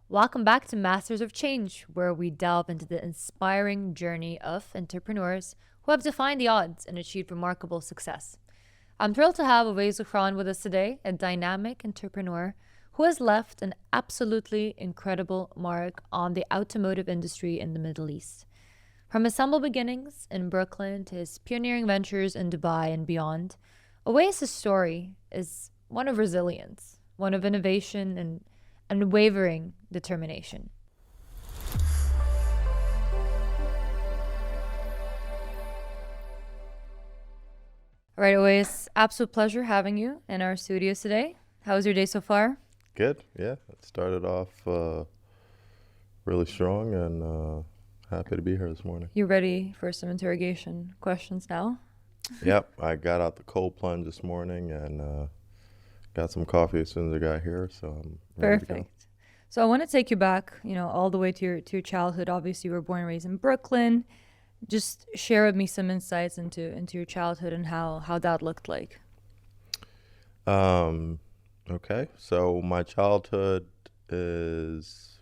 Welcome back to Masters of Change, where we delve into the inspiring journey of entrepreneurs who have defied the odds and achieved remarkable success. I'm thrilled to have Oweis Zahran with us today, a dynamic entrepreneur who has left an absolutely incredible mark on the automotive industry in the Middle East. From his humble beginnings in Brooklyn to his pioneering ventures in Dubai and beyond, Oweis' story is one of resilience, one of innovation and unwavering determination. All right, Oweis, absolute pleasure having you in our studios today. How was your day so far? Good, yeah. It started off really strong and happy to be here this morning. You ready for some interrogation questions now? Yep, I got out the cold plunge this morning and got some coffee as soon as I got here, so I'm ready to go. Perfect. So I want to take you back, all the way to your childhood. Obviously, you were born and raised in Brooklyn. Just share with me some insights into your childhood and how that looked like. Okay, so my childhood is,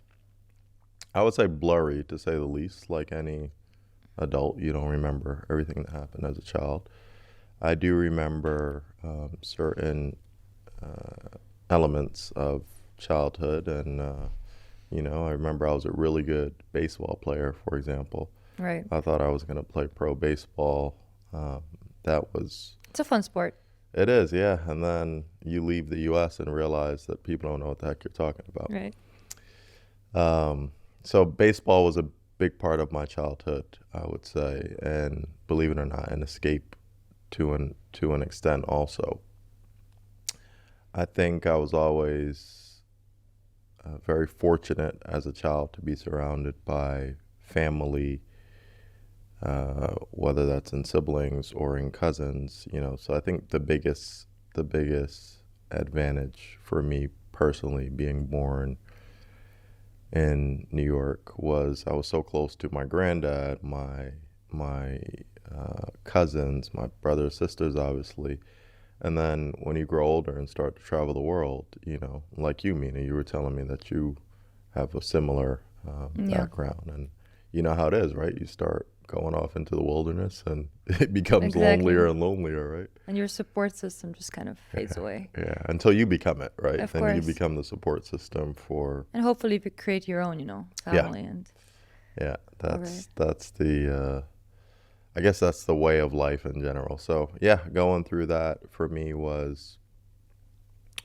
I would say, blurry to say the least. Like any adult, you don't remember everything that happened as a child. I do remember certain elements of childhood, and I remember I was a really good baseball player, for example. Right. I thought I was going to play pro baseball. It's a fun sport. It is, yeah. And then you leave the U.S. and realize that people don't know what the heck you're talking about. Right. So baseball was a big part of my childhood, I would say, and believe it or not, an escape to an extent also. I think I was always very fortunate as a child to be surrounded by family, whether that's in siblings or in cousins, So I think the biggest advantage for me personally, being born in New York, was I was so close to my granddad, my cousins, my brothers, sisters, obviously. And then when you grow older and start to travel the world, like you, MENA, you were telling me that you have a similar background, and you know how it is, right? You start going off into the wilderness and it becomes lonelier and lonelier, right? And your support system just kind of fades away. Yeah, until you become it, right? Of Then course. you become the support system for... And hopefully you create your own, family. Yeah, that's the... I guess that's the way of life in general. So yeah, going through that for me was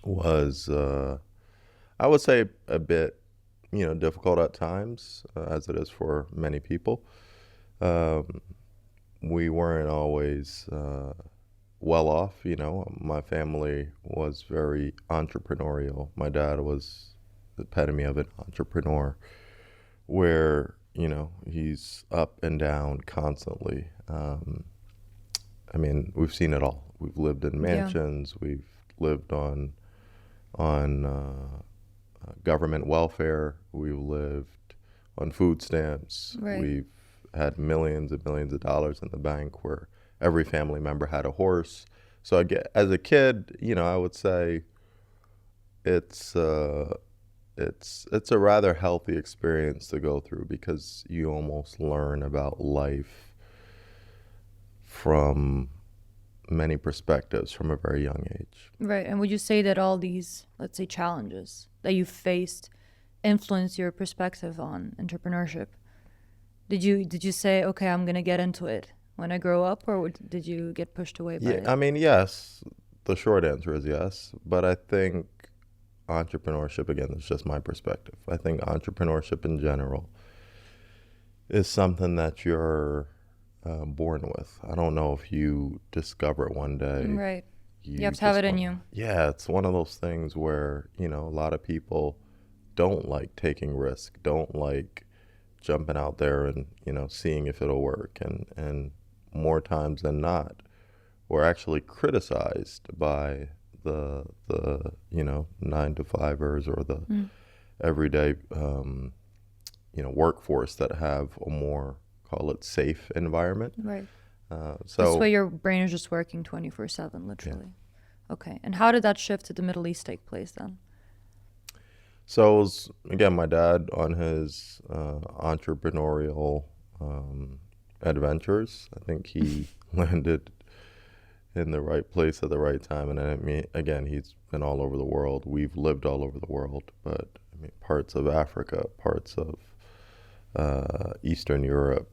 I would say a bit, difficult at times, as it is for many people. We weren't always well off, My family was very entrepreneurial. My dad was the epitome of an entrepreneur, where he's up and down constantly. We've seen it all. We've lived in mansions. We've lived on government welfare. We've lived on food stamps. Right. We've had millions and millions of dollars in the bank, where every family member had a horse. So as a kid, I would say it's a rather healthy experience to go through, because you almost learn about life from many perspectives from a very young age. Right. And would you say that all these, let's say, challenges that you faced influence your perspective on entrepreneurship? Did you say, okay, I'm going to get into it when I grow up, or did you get pushed away by it? Yes. The short answer is yes. But I think entrepreneurship, again, is just my perspective. I think entrepreneurship in general is something that you're born with. I don't know if you discover it one day. Right. You have to have it in you. Yeah, it's one of those things where, a lot of people don't like taking risk, don't like jumping out there and, seeing if it'll work. And more times than not, we're actually criticized by the 9-to-5ers or the everyday workforce that have a more, call it, safe environment. Right. So this way your brain is just working 24/7, literally. Yeah. Okay. And how did that shift to the Middle East take place then? So it was, again, my dad on his entrepreneurial adventures. I think he landed in the right place at the right time. And I mean, again, he's been all over the world. We've lived all over the world, but I mean, parts of Africa, parts of Eastern Europe.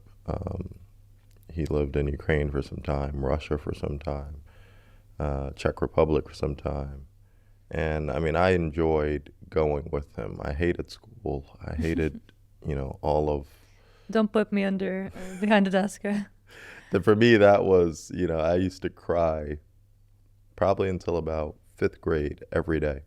He lived in Ukraine for some time, Russia for some time, Czech Republic for some time. And I mean, I enjoyed going with him. I hated school. I hated, all of. Don't put me under behind the desk. For me, that was, I used to cry probably until about fifth grade every day.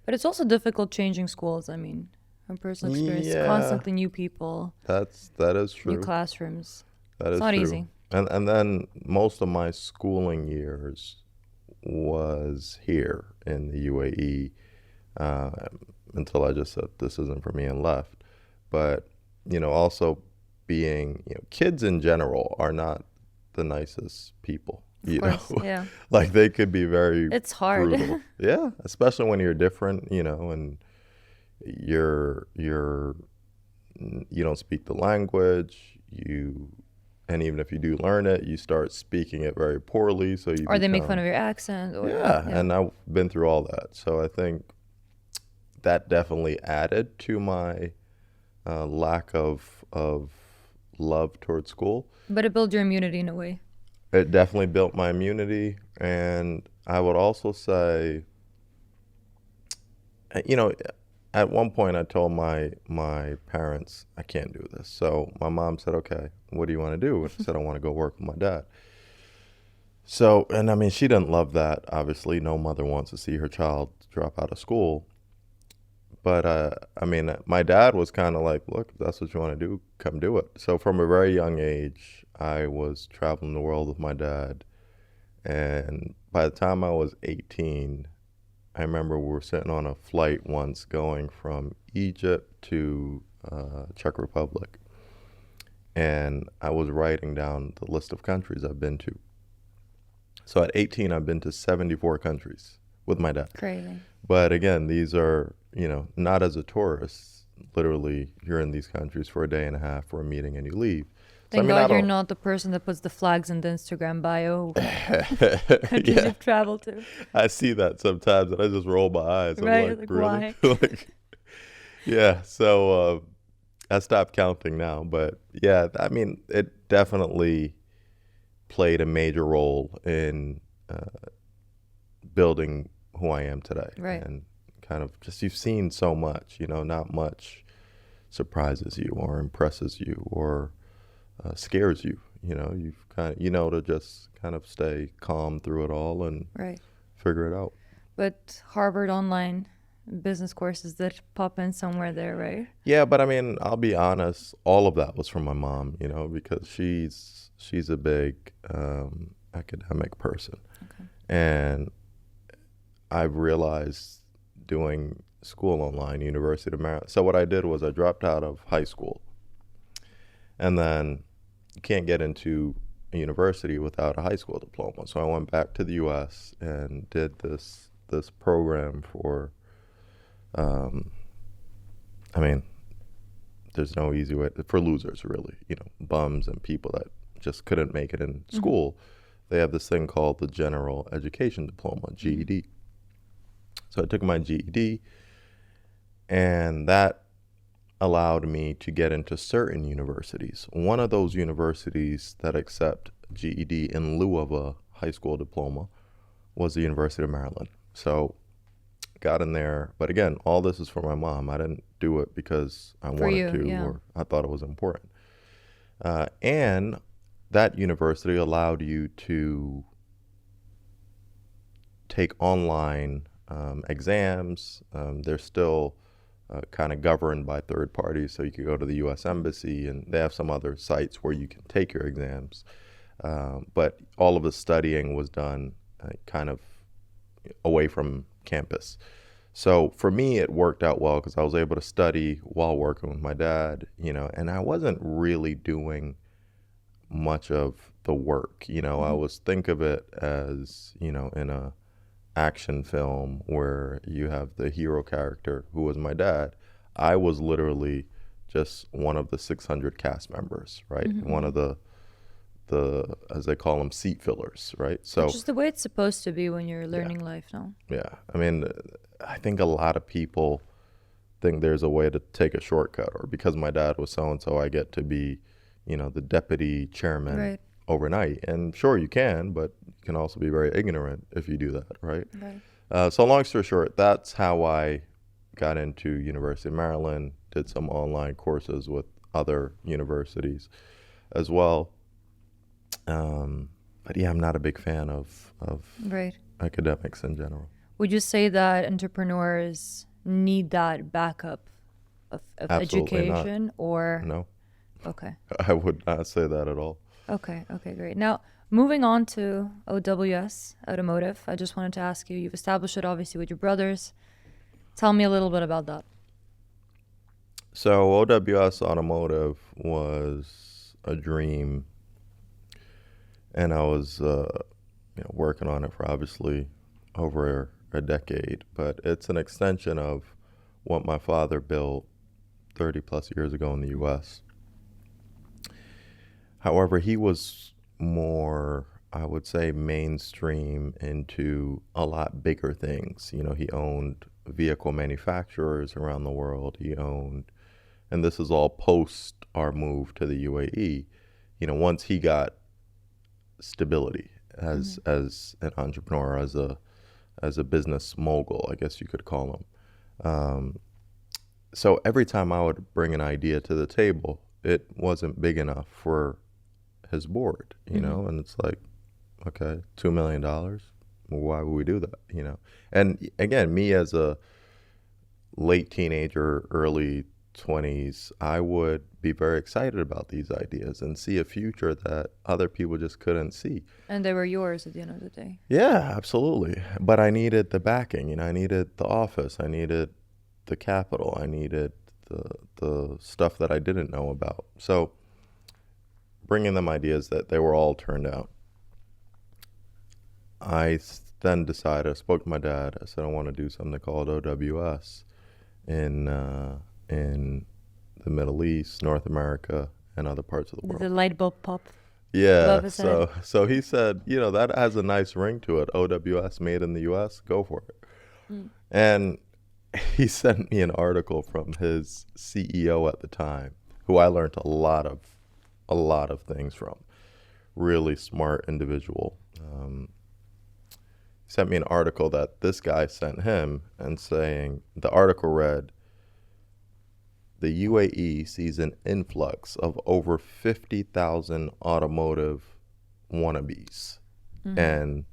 But it's also difficult changing schools. I mean, from personal experience, Yeah. constantly new people, That is true. new classrooms. That is It's not true. easy. And then most of my schooling years was here in the UAE until I just said this isn't for me and left. But also being kids in general are not the nicest people. Of course, yeah. Like they could be very It's hard. brutal. Yeah, especially when you're different, and you don't speak the language, and even if you do learn it, you start speaking it very poorly. So you Or they make become- fun of your accent. Or, yeah, and I've been through all that. So I think that definitely added to my lack of love towards school. But it builds your immunity in a way. It definitely built my immunity. And I would also say, at one point I told my parents, I can't do this. So my mom said, okay, what do you want to do? And I said, I want to go work with my dad. So, and I mean, she didn't love that. Obviously, no mother wants to see her child drop out of school. But I mean, my dad was kind of like, look, if that's what you want to do, come do it. So from a very young age, I was traveling the world with my dad. And by the time I was 18, I remember we were sitting on a flight once going from Egypt to Czech Republic. And I was writing down the list of countries I've been to. So at 18, I've been to 74 countries with my dad. Crazy. But again, these are, not as a tourist. Literally, you're in these countries for a day and a half for a meeting and you leave. Thank God you're not the person that puts the flags in the Instagram bio. Countries Yeah, you've traveled to. I see that sometimes and I just roll my eyes. I'm Right, like, like, really? why? Yeah, so I stopped counting now. But yeah, I mean, it definitely played a major role in building who I am today. Right. And kind of just, you've seen so much, not much surprises you or impresses you or scares you. You've kind of, to just kind of stay calm through it all and Right. figure it out. But Harvard online business courses that pop in somewhere there, right? Yeah, but I mean, I'll be honest, all of that was from my mom, because she's a big academic person. Okay. And I've realized doing school online, University of Maryland. So what I did was I dropped out of high school. And then you can't get into a university without a high school diploma. So I went back to the US and did this program for I mean, there's no easy way for losers, really, bums and people that just couldn't make it in school. They have this thing called the General Education Diploma, GED. So I took my GED, and that allowed me to get into certain universities. One of those universities that accept GED in lieu of a high school diploma was the University of Maryland. So got in there, but again, all this is for my mom. I didn't do it because I wanted to, yeah. or I thought it was important. And that university allowed you to take online exams. They're still kind of governed by third parties, so you could go to the U.S. Embassy, and they have some other sites where you can take your exams. But all of the studying was done kind of away from campus. So for me, it worked out well because I was able to study while working with my dad, and I wasn't really doing much of the work. I was think of it as, in a action film where you have the hero character who was my dad. I was literally just one of the 600 cast members, right? One of the as they call them, seat fillers, right? So Which is the way it's supposed to be when you're learning life now. yeah, I mean, I think a lot of people think there's a way to take a shortcut, or because my dad was so and so, I get to be, the deputy chairman Right. overnight. And sure, you can, but you can also be very ignorant if you do that, right? Right. So long story short, that's how I got into University of Maryland, did some online courses with other universities as well. But yeah, I'm not a big fan of Right. academics in general. Would you say that entrepreneurs need that backup of Absolutely not. education or? No, Okay. I would not say that at all. Okay. Okay, great. Now, moving on to OWS Automotive, I just wanted to ask you, you've established it obviously with your brothers. Tell me a little bit about that. So OWS Automotive was a dream, and I was working on it for obviously over a decade, but it's an extension of what my father built 30 plus years ago in the US. However, he was more, I would say, mainstream into a lot bigger things. He owned vehicle manufacturers around the world. He owned, and this is all post our move to the UAE, once he got stability as an entrepreneur, as a business mogul, I guess you could call him. So every time I would bring an idea to the table, it wasn't big enough for his board, and it's like, okay, $2 million. Well, why would we do that? And again, me as a late teenager, early 20s, I would be very excited about these ideas and see a future that other people just couldn't see. And they were yours at the end of the day. Yeah, absolutely. But I needed the backing, I needed the office, I needed the capital, I needed the stuff that I didn't know about. So bringing them ideas that they were all turned out. I then decided, I spoke to my dad, I said I want to do something called OWS in the Middle East, North America, and other parts of the world. The light bulb pop. Yeah, above his head. so he said, that has a nice ring to it. OWS, made in the US, go for it. And he sent me an article from his CEO at the time, who I learned a lot of things from. Really smart individual. He sent me an article that this guy sent him, and saying, the article read, the UAE sees an influx of over 50,000 automotive wannabes. And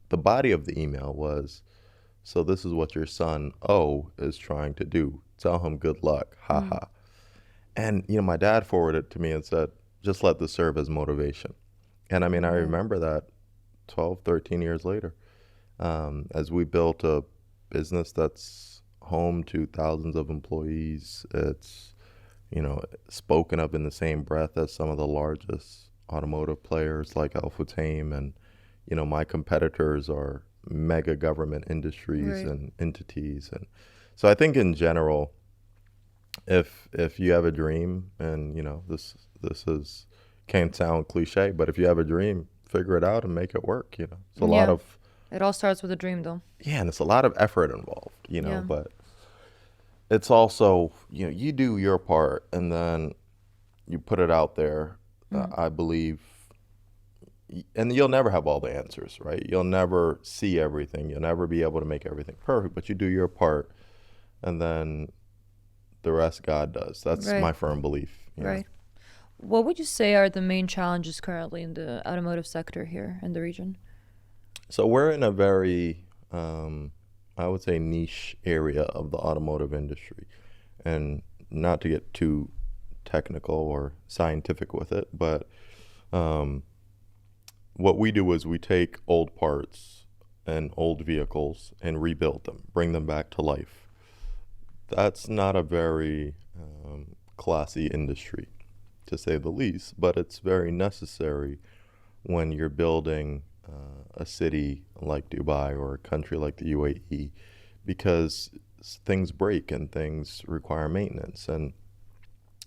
the body of the email was, so this is what your son O is trying to do. Tell him good luck. Ha ha. And, my dad forwarded it to me and said, just let this serve as motivation. And I mean, I remember that 12, 13 years later, as we built a business that's home to thousands of employees. It's, spoken of in the same breath as some of the largest automotive players like Al-Futtaim, and, my competitors are mega government industries and entities. And so I think in general, if you have a dream, and, this can't sound cliche, but if you have a dream, figure it out and make it work. It's a lot of, It all starts with a dream, though. yeah, and it's a lot of effort involved, but it's also, you do your part and then you put it out there. I believe, and you'll never have all the answers, right? You'll never see everything. You'll never be able to make everything perfect, but you do your part, and then the rest God does. That's my firm belief. Right. What would you say are the main challenges currently in the automotive sector here in the region? So we're in a very, I would say, niche area of the automotive industry. And not to get too technical or scientific with it, but what we do is we take old parts and old vehicles and rebuild them, bring them back to life. That's not a very classy industry, to say the least, but it's very necessary when you're building a city like Dubai or a country like the UAE, because things break and things require maintenance. And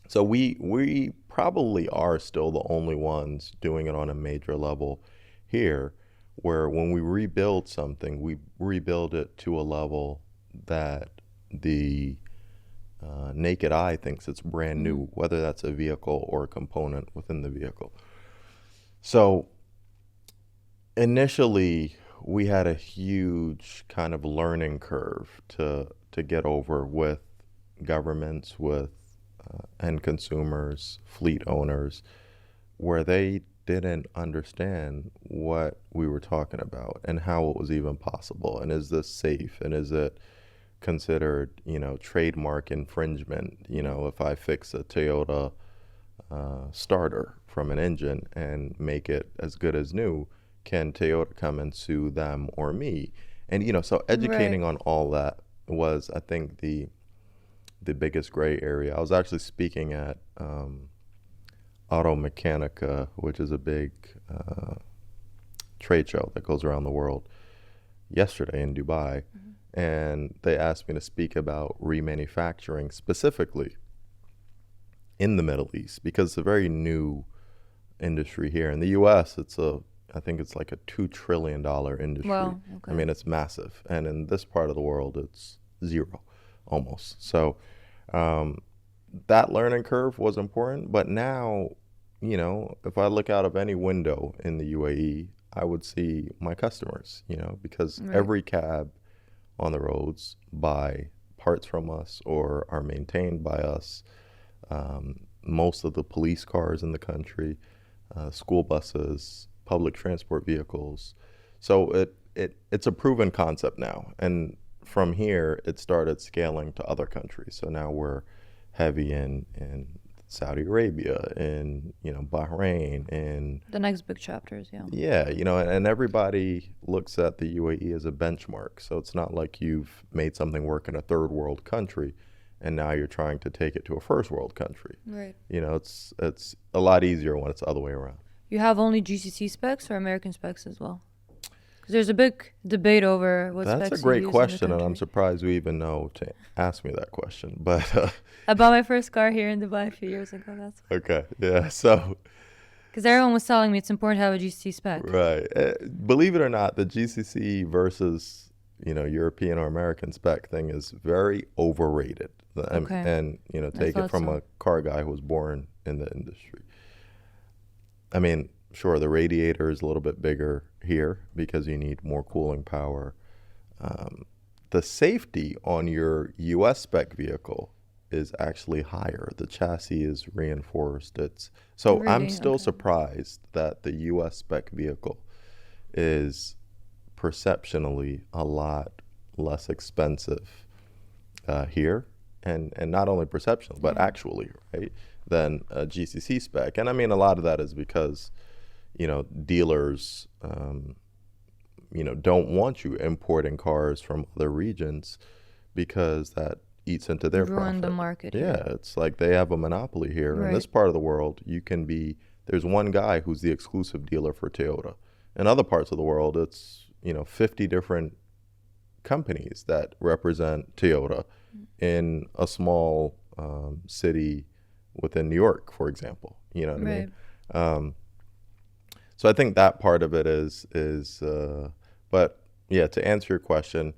so we probably are still the only ones doing it on a major level here, where when we rebuild something, we rebuild it to a level that the naked eye thinks it's brand new, whether that's a vehicle or a component within the vehicle. So initially, we had a huge kind of learning curve to get over with governments, with end consumers, fleet owners, where they didn't understand what we were talking about and how it was even possible. And is this safe? And is it considered, trademark infringement? If I fix a Toyota starter from an engine and make it as good as new, can Toyota come and sue them or me? And so educating on all that was, I think, the biggest gray area. I was actually speaking at Auto Mechanica, which is a big trade show that goes around the world, yesterday in Dubai, and they asked me to speak about remanufacturing specifically in the Middle East, because it's a very new industry here. In the US, I think it's like a $2 trillion industry. Wow, okay. I mean, it's massive. And in this part of the world, it's zero, almost. So that learning curve was important. But now, if I look out of any window in the UAE, I would see my customers, because every cab on the roads buy parts from us or are maintained by us. Most of the police cars in the country, school buses, public transport vehicles. So it's a proven concept now. And from here, it started scaling to other countries. So now we're heavy in Saudi Arabia, in Bahrain, in the next big chapters. Yeah, and everybody looks at the UAE as a benchmark. So it's not like you've made something work in a third world country and now you're trying to take it to a first world country. Right. It's a lot easier when it's the other way around. You have only GCC specs or American specs as well? Because there's a big debate over what specs you use. That's a great question, and I'm surprised we even know to ask me that question. But I bought my first car here in Dubai a few years ago. That's why. Okay, yeah. So because everyone was telling me it's important to have a GCC spec. Right. Believe it or not, the GCC versus European or American spec thing is very overrated. Okay. And take it from a car guy who was born in the industry. I mean, sure, the radiator is a little bit bigger here because you need more cooling power. The safety on your US spec vehicle is actually higher. The chassis is reinforced. So I'm still surprised that the US spec vehicle is perceptionally a lot less expensive here, and not only perceptionally, but actually, right, than a GCC spec. And I mean, a lot of that is because, dealers, don't want you importing cars from other regions because that eats into their profit. The market. Yeah, it's like they have a monopoly here. Right. In this part of the world, there's one guy who's the exclusive dealer for Toyota. In other parts of the world, it's 50 different companies that represent Toyota in a small city within New York, for example. You know what I mean? So I think that part of it is but yeah, to answer your question,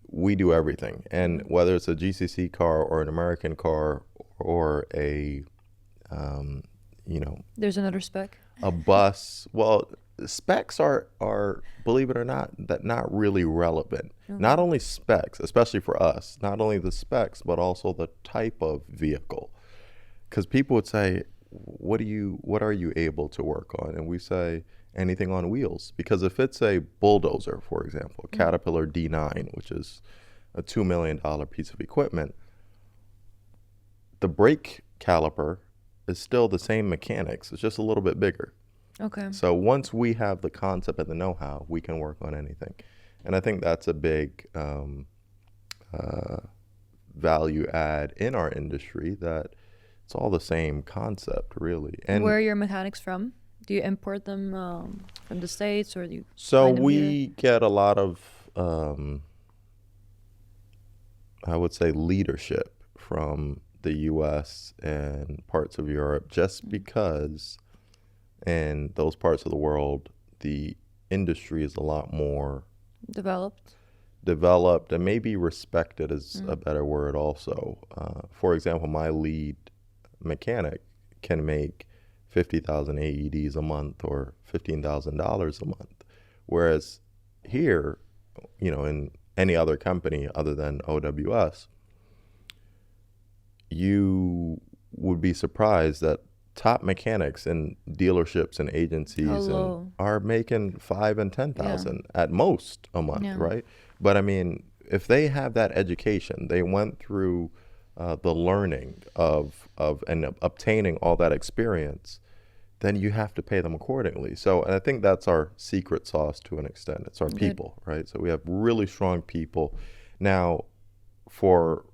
we do everything. And whether it's a GCC car or an American car or a, there's another spec. A bus. Well, specs are, believe it or not, not really relevant. Not only specs, especially for us, not only the specs, but also the type of vehicle. Because people would say, what are you able to work on? And we say, anything on wheels. Because if it's a bulldozer, for example, a Caterpillar D9, which is a $2 million piece of equipment, the brake caliper is still the same mechanics. It's just a little bit bigger. Okay. So once we have the concept and the know-how, we can work on anything. And I think that's a big value add in our industry, that it's all the same concept, really. And where are your mechanics from? Do you import them from the States, or do you So find them here? we get a lot of, I would say, leadership from the US and parts of Europe, just because in those parts of the world, the industry is a lot more Developed? developed and maybe respected is a better word also. For example, my lead mechanic can make 50,000 AEDs a month or $15,000 a month. Whereas here, in any other company other than OWS, you would be surprised that top mechanics in dealerships and agencies are making 5 and 10,000 at most a month, right? But I mean, if they have that education, they went through the learning of and obtaining all that experience, then you have to pay them accordingly. So, and I think that's our secret sauce to an extent. It's our people, right? So we have really strong people. Now, for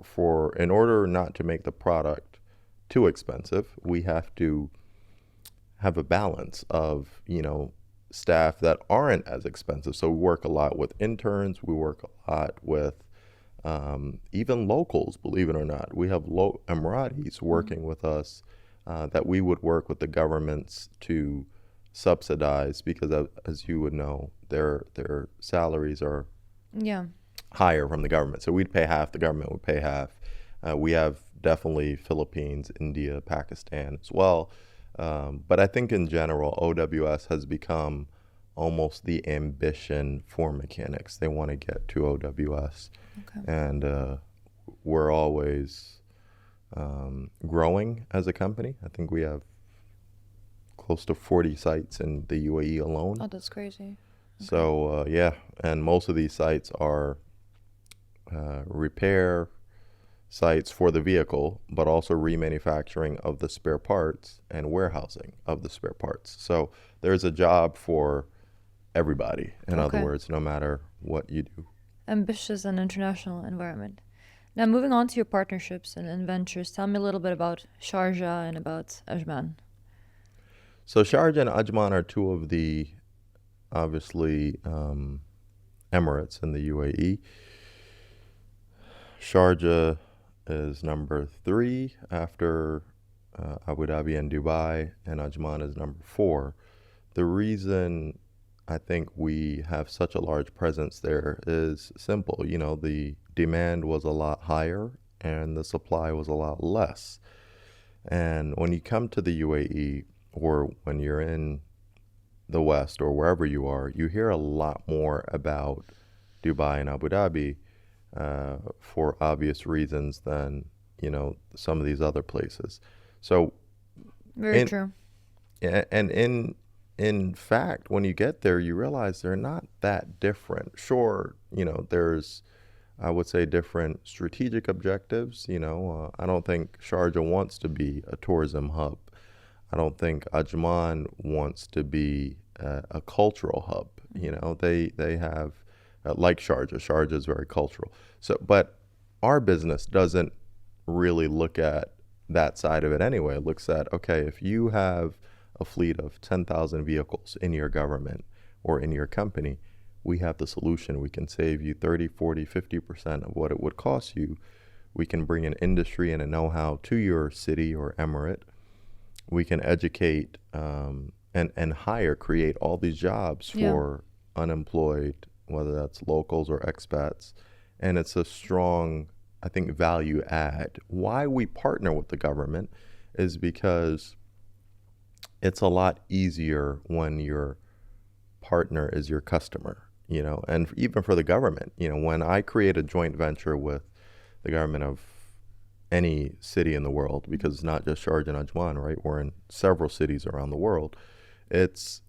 in order not to make the product too expensive, we have to have a balance of, staff that aren't as expensive. So we work a lot with interns. We work a lot with even locals, believe it or not. We have Emiratis working with us that we would work with the governments to subsidize, because as you would know, their salaries are higher from the government. So we'd pay half, the government would pay half. We have definitely Philippines, India, Pakistan as well. But I think in general, OWS has become almost the ambition for mechanics. They want to get to OWS. And we're always growing as a company. I think we have close to 40 sites in the UAE alone. Oh, that's crazy. So, yeah, and most of these sites are repair sites for the vehicle, but also remanufacturing of the spare parts and warehousing of the spare parts. So there's a job for everybody, in other words, no matter what you do. Ambitious and international environment. Now, moving on to your partnerships and ventures, tell me a little bit about Sharjah and about Ajman. So Sharjah and Ajman are two of the, obviously, Emirates in the UAE. Sharjah is number 3 after Abu Dhabi and Dubai, and Ajman is number 4. The reason I think we have such a large presence there is simple. The demand was a lot higher and the supply was a lot less. And when you come to the UAE, or when you're in the West or wherever you are, you hear a lot more about Dubai and Abu Dhabi for obvious reasons than, some of these other places. So very true. And in fact, when you get there, you realize they're not that different. Sure, there's, I would say, different strategic objectives. I don't think Sharjah wants to be a tourism hub. I don't think Ajman wants to be a cultural hub. They have, like Sharjah. Sharjah is very cultural. So, but our business doesn't really look at that side of it anyway. It looks at, okay, if you have a fleet of 10,000 vehicles in your government or in your company, we have the solution. We can save you 30, 40, 50% of what it would cost you. We can bring an industry and a know-how to your city or emirate. We can educate and hire, create all these jobs for unemployed, whether that's locals or expats. And it's a strong, I think, value add. Why we partner with the government is because it's a lot easier when your partner is your customer, and even for the government, when I create a joint venture with the government of any city in the world, because it's not just Sharjah and Ajman, right? We're in several cities around the world. It's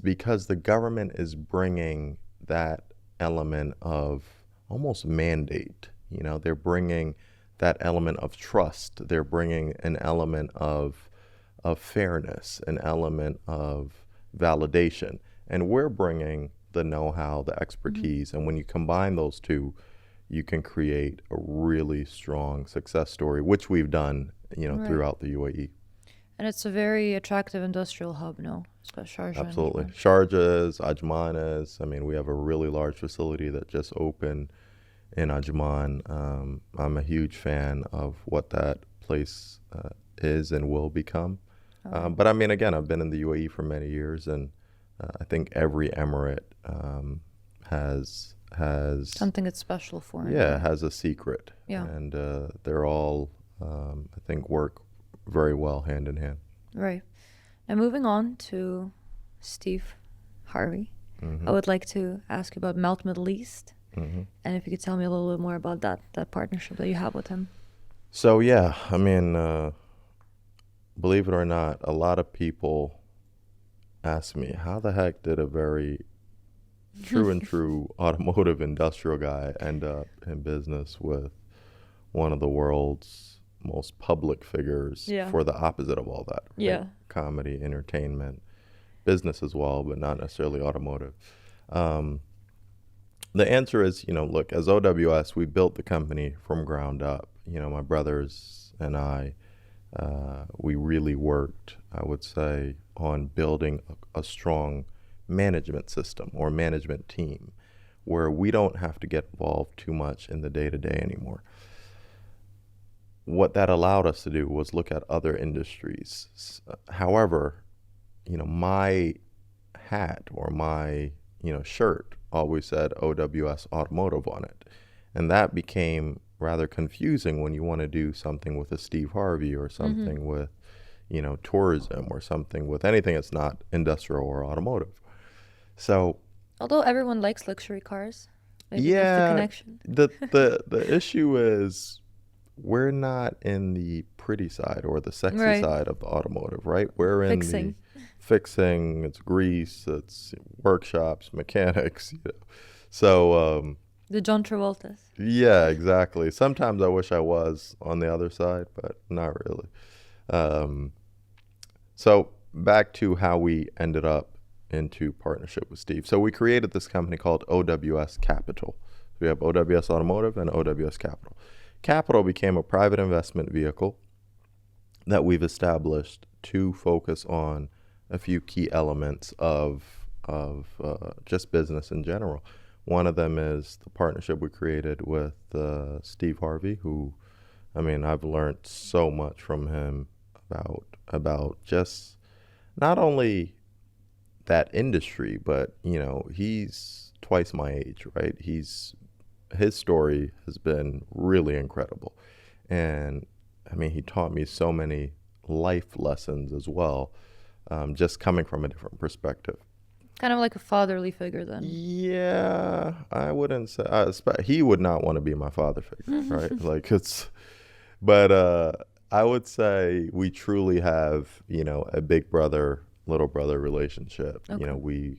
because the government is bringing that element of almost mandate. They're bringing that element of trust. They're bringing an element of fairness, an element of validation. And we're bringing the know-how, the expertise. And when you combine those two, you can create a really strong success story, which we've done, throughout the UAE. And it's a very attractive industrial hub, no? Sharjah. Absolutely. Sharjah is, Ajman is. I mean, we have a really large facility that just opened in Ajman. I'm a huge fan of what that place is and will become. But I mean, again, I've been in the UAE for many years, and I think every emirate has something that's special for it. Yeah, has a secret. Yeah. And they're all, I think, work very well hand in hand. Right. Now moving on to Steve Harvey, I would like to ask you about Melt Middle East. And if you could tell me a little bit more about that partnership that you have with him. So yeah, I mean, believe it or not, a lot of people ask me, how the heck did a very true automotive industrial guy end up in business with one of the world's most public figures for the opposite of all that, right? Yeah. Comedy, entertainment, business as well, but not necessarily automotive. The answer is, look, as OWS, we built the company from ground up. My brothers and I, we really worked, I would say, on building a strong management system or management team where we don't have to get involved too much in the day-to-day anymore. What that allowed us to do was look at other industries. However, my hat or my, shirt always said OWS Automotive on it. And that became rather confusing when you want to do something with a Steve Harvey or something with, tourism or something with anything that's not industrial or automotive. So, although everyone likes luxury cars, maybe yeah, that's the connection. the issue is we're not in the pretty side or the sexy side of the automotive, right? We're in the fixing, it's grease, it's workshops, mechanics, So the John Travoltas. Yeah, exactly. Sometimes I wish I was on the other side, but not really. So back to how we ended up into partnership with Steve. So we created this company called OWS Capital. We have OWS Automotive and OWS Capital. Capital became a private investment vehicle that we've established to focus on a few key elements of just business in general. One of them is the partnership we created with Steve Harvey, who, I mean, I've learned so much from him about just not only that industry, but he's twice my age, right? His story has been really incredible, and I mean, he taught me so many life lessons as well, just coming from a different perspective. Kind of like a fatherly figure, then. Yeah, I wouldn't say. He would not want to be my father figure, right? Like but I would say we truly have, a big brother, little brother relationship. Okay.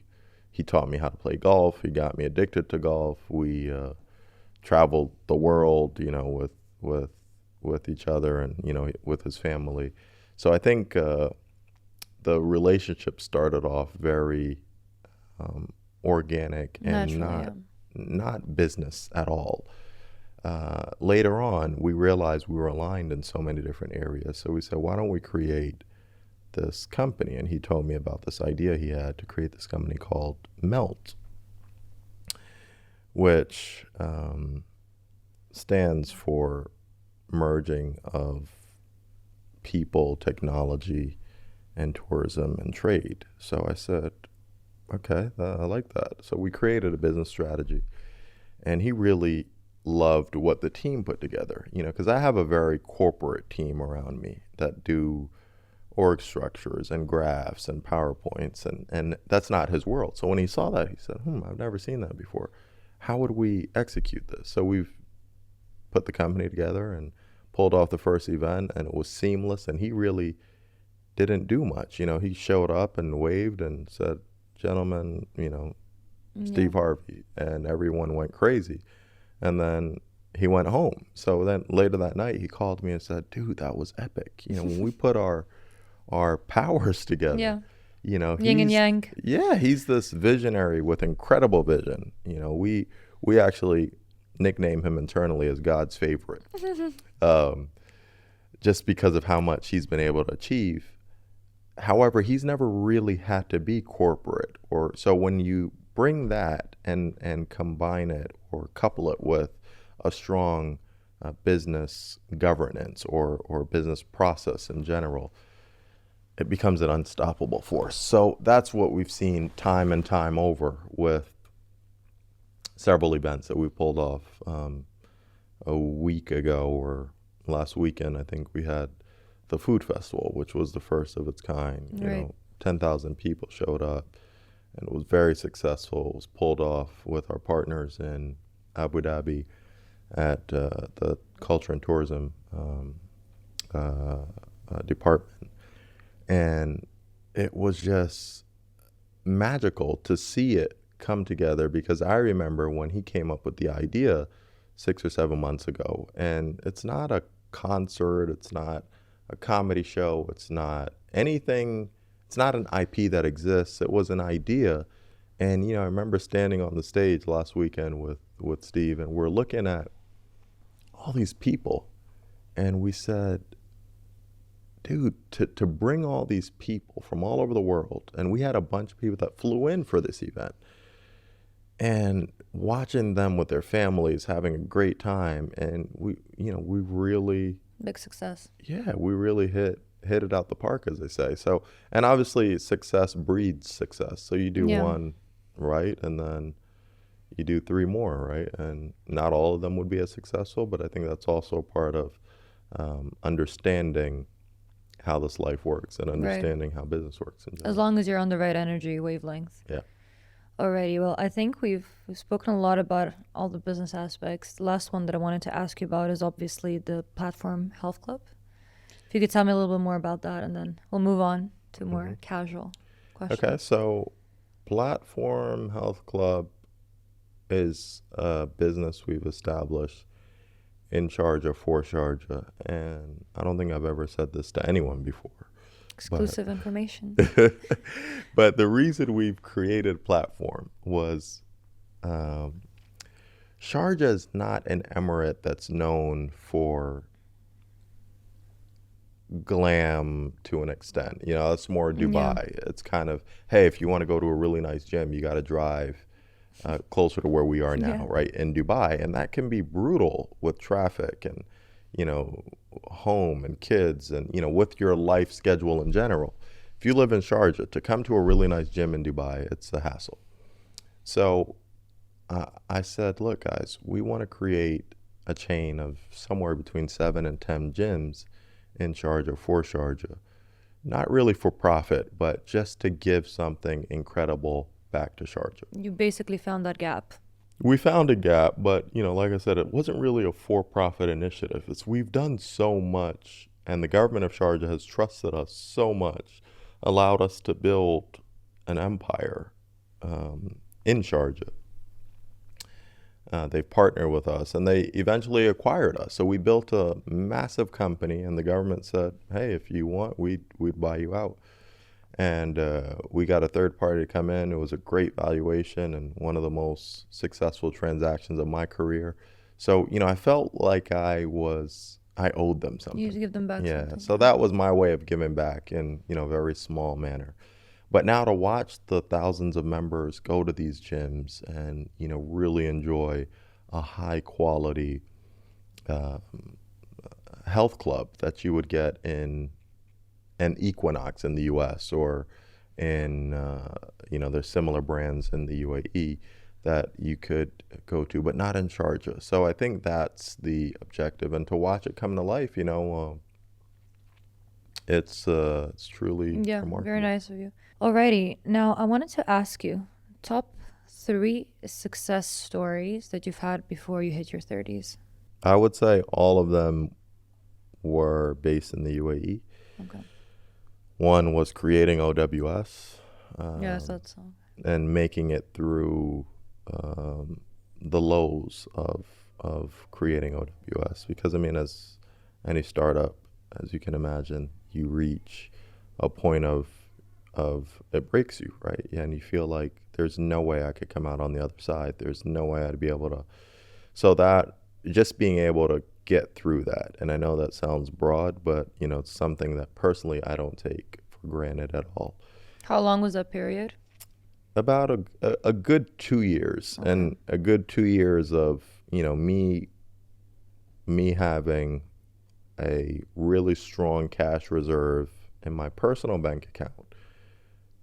He taught me how to play golf. He got me addicted to golf. We traveled the world, with each other and, with his family. So I think the relationship started off very organic and not business at all. Later on, we realized we were aligned in so many different areas. So we said, why don't we create this company? And he told me about this idea he had to create this company called Melt, which stands for merging of people, technology, and tourism and trade. So I said, okay, I like that. So we created a business strategy, and he really loved what the team put together, because I have a very corporate team around me that do org structures and graphs and PowerPoints, and that's not his world. So when he saw that, he said, I've never seen that before. How would we execute this? So we've put the company together and pulled off the first event, and it was seamless, and he really didn't do much. He showed up and waved and said, gentlemen, Steve Harvey, and everyone went crazy. And then he went home. So then later that night, he called me and said, dude, that was epic. When we put our powers together, yin and yang. Yeah, he's this visionary with incredible vision. We actually nickname him internally as God's favorite, just because of how much he's been able to achieve. However, he's never really had to be corporate, or so when you bring that and combine it or couple it with a strong business governance or business process in general, it becomes an unstoppable force. So that's what we've seen time and time over with several events that we pulled off. A week ago or last weekend, I think we had the food festival, which was the first of its kind. You Right. know, 10,000 people showed up, and it was very successful. It was pulled off with our partners in Abu Dhabi at the Culture and Tourism department, and it was just magical to see it come together, because I remember when he came up with the idea 6 or 7 months ago, and it's not a concert, it's not a comedy show, it's not anything, it's not an IP that exists. It was an idea. And I remember standing on the stage last weekend with Steve, and we're looking at all these people, and we said, dude, to bring all these people from all over the world, and we had a bunch of people that flew in for this event, and watching them with their families having a great time, and we really, Big success. we really hit it out the park, as they say. So, and obviously success breeds success. So you do Yeah. one right, and then you do three more, right? And not all of them would be as successful, but I think that's also part of understanding how this life works and understanding how business works in general. As long as you're on the right energy wavelength. Yeah. Alrighty, well, I think we've spoken a lot about all the business aspects. The last one that I wanted to ask you about is obviously the Platform Health Club. If you could tell me a little bit more about that, and then we'll move on to more casual questions. Okay, so Platform Health Club is a business we've established in Sharjah, for Sharjah, and I don't think I've ever said this to anyone before. Exclusive information. But the reason we've created Platform was Sharjah is not an emirate that's known for glam to an extent. It's more Dubai. It's kind of, hey, if you want to go to a really nice gym, you got to drive closer to where we are now, right, in Dubai. And that can be brutal with traffic and, home and kids and, with your life schedule in general. If you live in Sharjah, to come to a really nice gym in Dubai, it's a hassle. So I said, look, guys, we want to create a chain of somewhere between 7 and 10 gyms in Sharjah, for Sharjah. Not really for profit, but just to give something incredible back to Sharjah. You basically found that gap. We found a gap, but like I said, it wasn't really a for-profit initiative. We've done so much, and the government of Sharjah has trusted us so much, allowed us to build an empire in Sharjah. They've partnered with us, and they eventually acquired us. So we built a massive company, and the government said, hey, if you want, we'd buy you out. And we got a third party to come in. It was a great valuation and one of the most successful transactions of my career. So, I felt like I owed them something. You need to give them back something. So that was my way of giving back in, a very small manner. But now to watch the thousands of members go to these gyms and, really enjoy a high quality health club that you would get in an Equinox in the US, or in, there's similar brands in the UAE that you could go to, but not in Sharjah. So I think that's the objective. And to watch it come to life, it's truly remarkable. Very nice of you. Alrighty, now I wanted to ask you, top 3 success stories that you've had before you hit your 30s. I would say all of them were based in the UAE. Okay. One was creating OWS. Yes, that's so. And making it through the lows of creating OWS. Because, as any startup, as you can imagine, you reach a point of it breaks you, right? And you feel like there's no way I could come out on the other side. There's no way I'd be able to. So that, just being able to get through that. And I know that sounds broad, but, it's something that personally I don't take for for granted at all. How long was that period? About a good 2 years, Okay. and a good 2 years of, me having a really strong cash reserve in my personal bank account,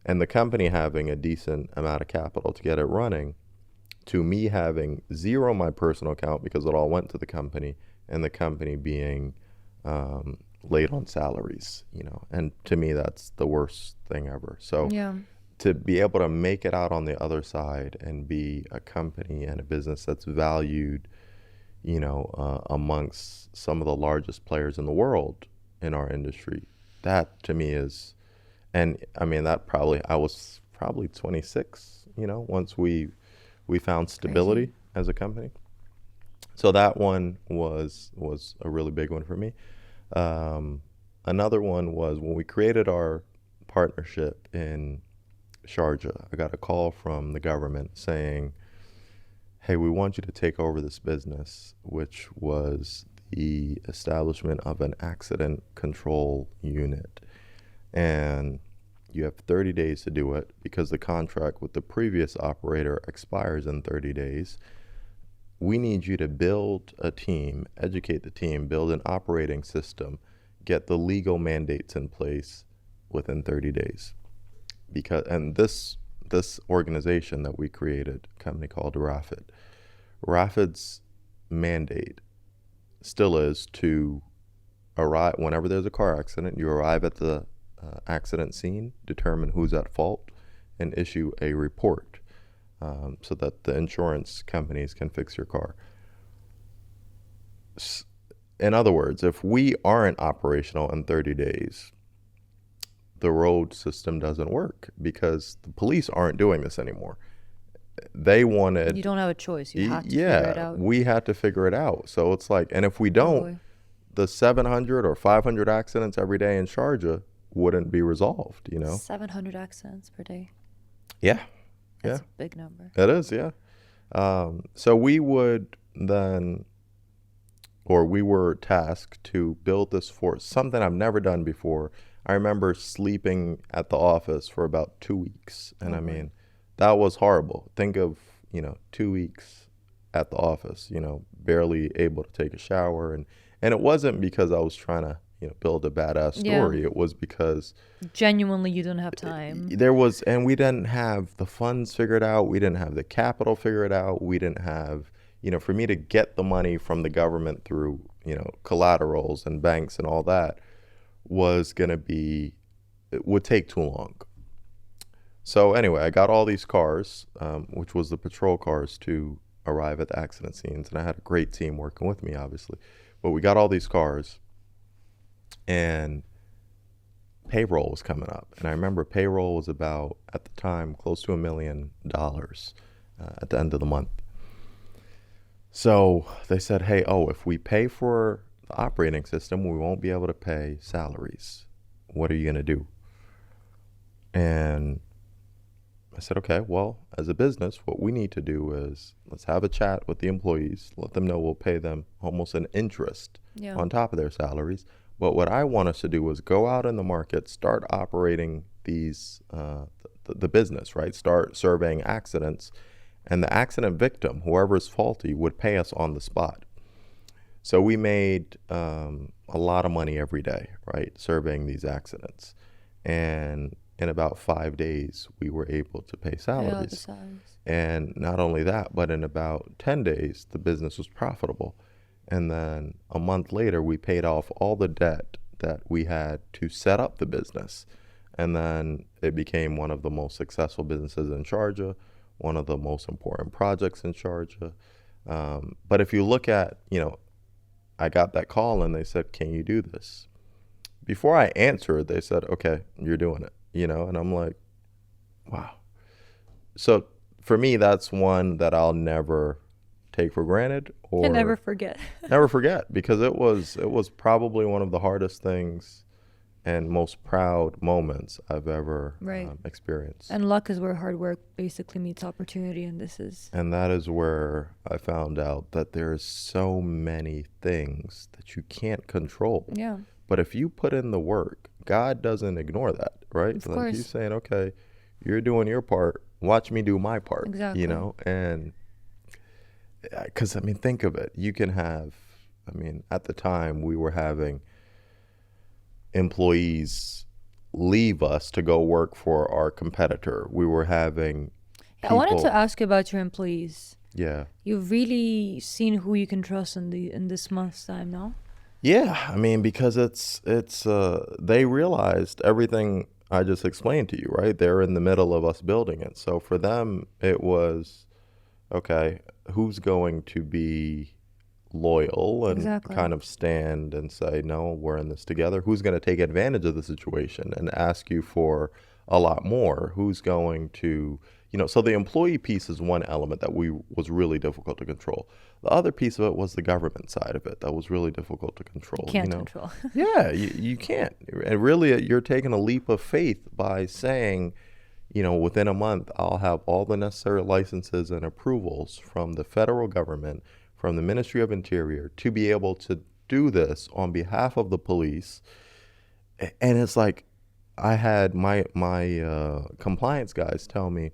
and the company having a decent amount of capital to get it running, to me having zero in my personal account because it all went to the company, and the company being late on salaries, and to me that's the worst thing ever. So Yeah. to be able to make it out on the other side and be a company and a business that's valued, amongst some of the largest players in the world in our industry, that to me is, and I mean, I was probably 26, once we found stability Crazy. as a company. So that one was a really big one for me. Another one was when we created our partnership in Sharjah. I got a call from the government saying, hey, we want you to take over this business, which was the establishment of an accident control unit. And you have 30 days to do it because the contract with the previous operator expires in 30 days. We need you to build a team, educate the team, build an operating system, get the legal mandates in place within 30 days. And this organization that we created, a company called Rafid's mandate still is to arrive whenever there's a car accident. You arrive at the accident scene, determine who's at fault, and issue a report so that the insurance companies can fix your car. In other words, if we aren't operational in 30 days, the road system doesn't work because the police aren't doing this anymore. They wanted... You don't have a choice. You have to figure it out. We had to figure it out. So it's like, and if we Oh, don't, boy. the 700 or 500 accidents every day in Sharjah wouldn't be resolved, 700 accidents per day. Yeah. That's a big number. It is, yeah. So we would then, or we were tasked to build this force, something I've never done before. I remember sleeping at the office for about 2 weeks. And I mean, that was horrible. Think of, 2 weeks at the office, barely able to take a shower. And it wasn't because I was trying to, build a badass story. It was because genuinely you don't have time. And we didn't have the funds figured out. We didn't have the capital figured out. We didn't have, for me to get the money from the government through, collaterals and banks and all that it would take too long. So anyway, I got all these cars, which was the patrol cars, to arrive at the accident scenes. And I had a great team working with me, obviously. But we got all these cars, and payroll was coming up. And I remember payroll was about, at the time, close to $1 million at the end of the month. So they said, hey, if we pay for the operating system, we won't be able to pay salaries. What are you going to do? And I said, okay, well, as a business, what we need to do is let's have a chat with the employees, let them know we'll pay them almost an interest on top of their salaries. But what I want us to do is go out in the market, start operating these, the business, right? Start surveying accidents, and the accident victim, whoever's faulty, would pay us on the spot. So we made a lot of money every day, right, surveying these accidents. And in about 5 days, we were able to pay salaries. And not only that, but in about 10 days, the business was profitable. And then a month later, we paid off all the debt that we had to set up the business. And then it became one of the most successful businesses in Sharjah, one of the most important projects in Sharjah. But if you look at, I got that call and they said, can you do this? Before I answered, they said, okay, you're doing it, and I'm like, wow. So for me, that's one that I'll never take for granted or never forget. Never forget, because it was probably one of the hardest things and most proud moments I've ever experienced. And luck is where hard work basically meets opportunity, and that is where I found out that there's so many things that you can't control. Yeah. But if you put in the work, God doesn't ignore that. right? Of Like he's course. saying, okay, you're doing your part, watch me do my part, Exactly. and because I mean, think of it. You can have, I mean, at the time we were having employees leave us to go work for our competitor. We were having I wanted to people, ask you about your employees. yeah. You've really seen who you can trust in this month's time, no? Yeah, I mean, because they realized everything I just explained to you, right? They're in the middle of us building it. So for them, it was, okay, who's going to be loyal and Exactly. kind of stand and say, no, we're in this together? Who's going to take advantage of the situation and ask you for a lot more? Who's going to, so the employee piece is one element that was really difficult to control. The other piece of it was the government side of it that was really difficult to You control, can't control. Yeah, you can't. And really, you're taking a leap of faith by saying, within a month, I'll have all the necessary licenses and approvals from the federal government, from the Ministry of Interior, to be able to do this on behalf of the police. And it's like, I had my compliance guys tell me,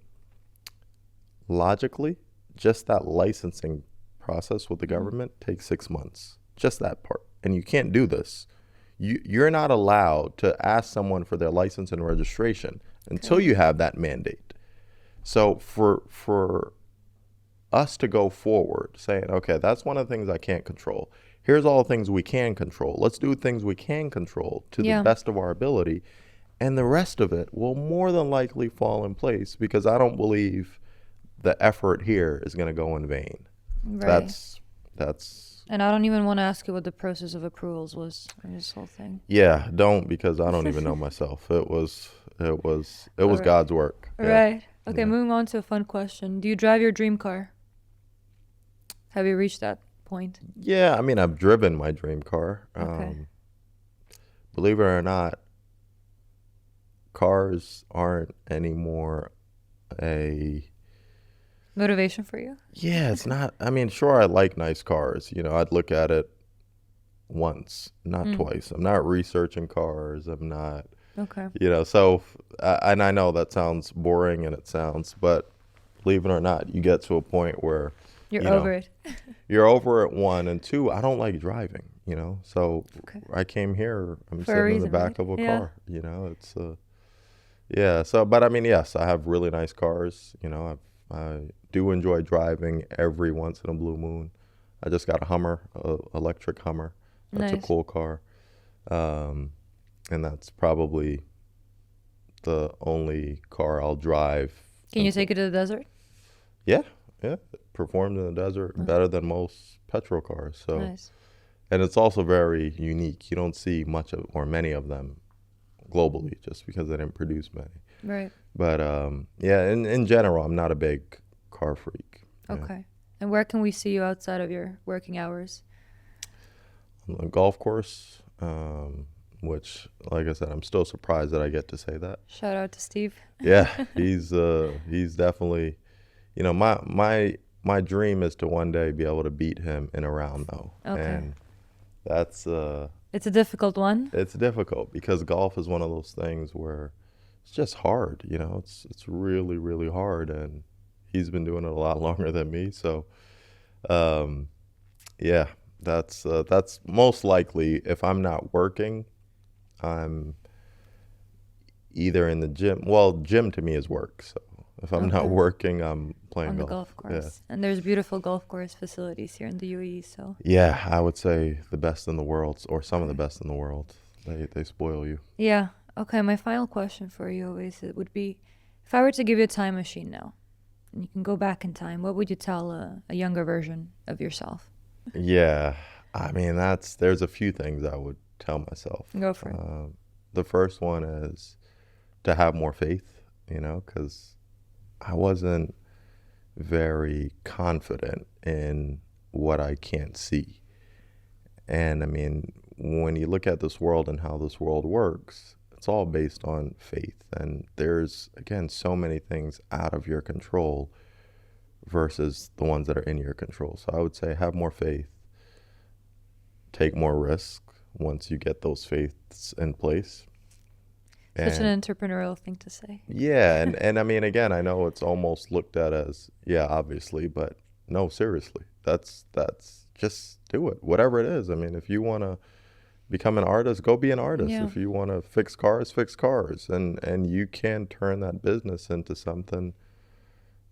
logically, just that licensing process with the government takes 6 months. Just that part. And you can't do this. You're not allowed to ask someone for their license and registration until you have that mandate. So for us to go forward saying, okay, that's one of the things I can't control. Here's all the things we can control. Let's do things we can control to the best of our ability. And the rest of it will more than likely fall in place, because I don't believe the effort here is going to go in vain. Right. That's And I don't even want to ask you what the process of approvals was in this whole thing. Yeah, don't, because I don't even know myself. It was Right. God's work. Yeah. Right. Okay, Yeah. moving on to a fun question. Do you drive your dream car? Have you reached that point? Yeah, I mean, I've driven my dream car. Okay. Believe it or not, cars aren't anymore a Motivation for you? yeah, it's not. I mean, sure, I like nice cars. I'd look at it once, not twice. I'm not researching cars. I'm not, Okay. so, and I know that sounds boring and but believe it or not, you get to a point where You're you know, over it. you're over it, one, and two, I don't like driving, so Okay. I came here, I'm For a sitting in the reason, back right? of a Yeah. car, it's, yeah, so, but I mean, yes, I have really nice cars, I do enjoy driving every once in a blue moon. I just got a Hummer, electric Hummer. That's a Nice. cool car. And that's probably the only car I'll drive. Can you take it to the desert? Yeah, yeah. It performed in the desert better than most petrol cars. So, Nice. and it's also very unique. You don't see much of or many of them globally, just because they didn't produce many. Right. But yeah, in general, I'm not a big car freak. Yeah. Okay. And where can we see you outside of your working hours? On the golf course, which, like I said, I'm still surprised that I get to say that. Shout out to Steve. Yeah, he's definitely, my dream is to one day be able to beat him in a round, though. Okay. And that's It's a difficult one. it's difficult, because golf is one of those things where it's just hard, it's really, really hard, and he's been doing it a lot longer than me. So, yeah, that's most likely, if I'm not working, I'm either in the gym. Well, gym to me is work. So if I'm not Okay. working, I'm playing On the golf. golf course. And there's beautiful golf course facilities here in the UAE, so. Yeah, I would say the best in the world, or some of the best in the world. They spoil you. Yeah. Okay, my final question for you always would be, if I were to give you a time machine now, and you can go back in time, what would you tell a younger version of yourself? Yeah, I mean, there's a few things I would tell myself. Go for it. The first one is to have more faith, because I wasn't very confident in what I can't see. And I mean, when you look at this world and how this world works, it's all based on faith. And there's, again, so many things out of your control versus the ones that are in your control. So I would say have more faith, take more risk once you get those faiths in place. Such an And entrepreneurial thing to say. yeah, and I mean, again, I know it's almost looked at as, yeah, obviously, but no, seriously, that's just do it, whatever it is. I mean, if you want to become an artist, go be an artist. Yeah. If you want to fix cars, and you can turn that business into something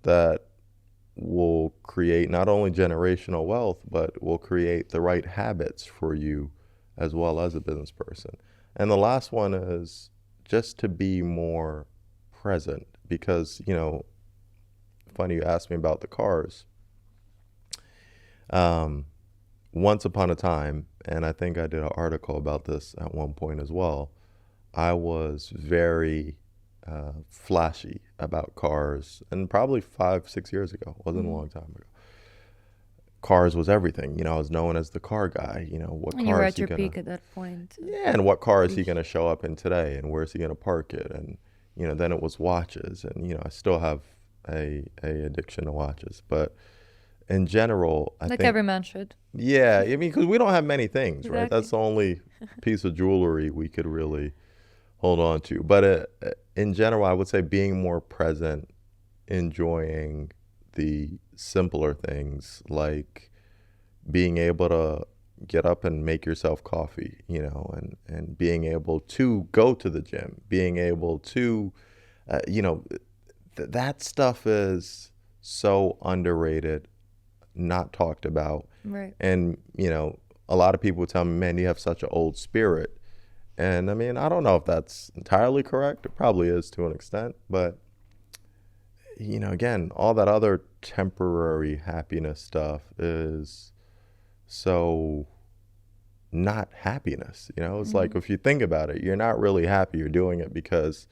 that will create not only generational wealth, but will create the right habits for you as well as a business person. And the last one is just to be more present, because, funny you asked me about the cars. Once upon a time, and I think I did an article about this at one point as well, I was very flashy about cars, and probably 5-6 years ago, wasn't a long time ago. Cars was everything. I was known as the car guy. What And you were car at is he your gonna? peak at that point. Yeah, and what car is he gonna show up in today, and where's he gonna park it? And then it was watches, and I still have a addiction to watches, but in general, I Like think, every man should. yeah, I mean, because we don't have many things, right? Exactly. That's the only piece of jewelry we could really hold on to. But in general, I would say being more present, enjoying the simpler things, like being able to get up and make yourself coffee, and being able to go to the gym, being able to, that stuff is so underrated, not talked about. Right. And, a lot of people tell me, man, you have such an old spirit. And I mean, I don't know if that's entirely correct. It probably is to an extent. But, again, all that other temporary happiness stuff is so not happiness. It's like, if you think about it, you're not really happy. You're doing it because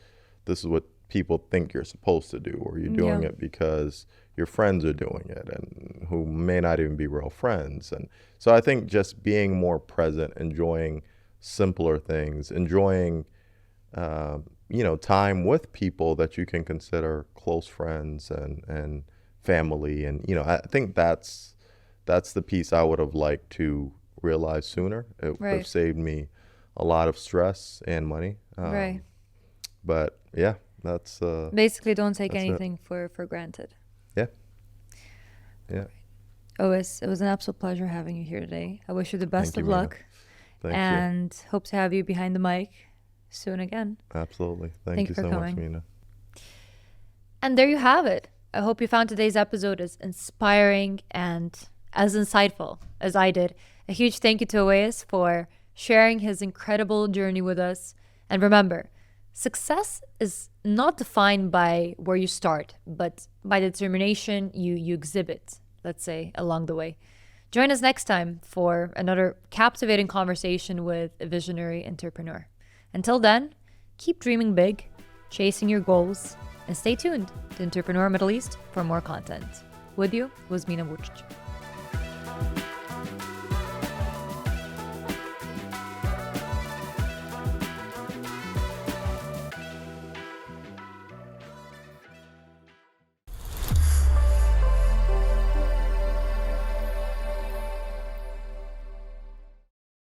this is what people think you're supposed to do, or you're doing it because your friends are doing it, and who may not even be real friends. And so I think just being more present, enjoying simpler things, enjoying time with people that you can consider close friends and family. And I think that's the piece I would have liked to realize sooner. It would have saved me a lot of stress and money. Right. But yeah, that's Basically, don't take that's it. anything for granted. Yeah. Oweis, it was an absolute pleasure having you here today. I wish you the best Thank you, of Mina. luck. Thank you. And hope to have you behind the mic soon again. Absolutely. Thank Thank you you for so much, coming. Mina. And there you have it. I hope you found today's episode as inspiring and as insightful as I did. A huge thank you to Oweis for sharing his incredible journey with us. And remember, success is not defined by where you start, but by the determination you exhibit, let's say, along the way. Join us next time for another captivating conversation with a visionary entrepreneur. Until then, keep dreaming big, chasing your goals, and stay tuned to Entrepreneur Middle East for more content. With you was Mina Vucic.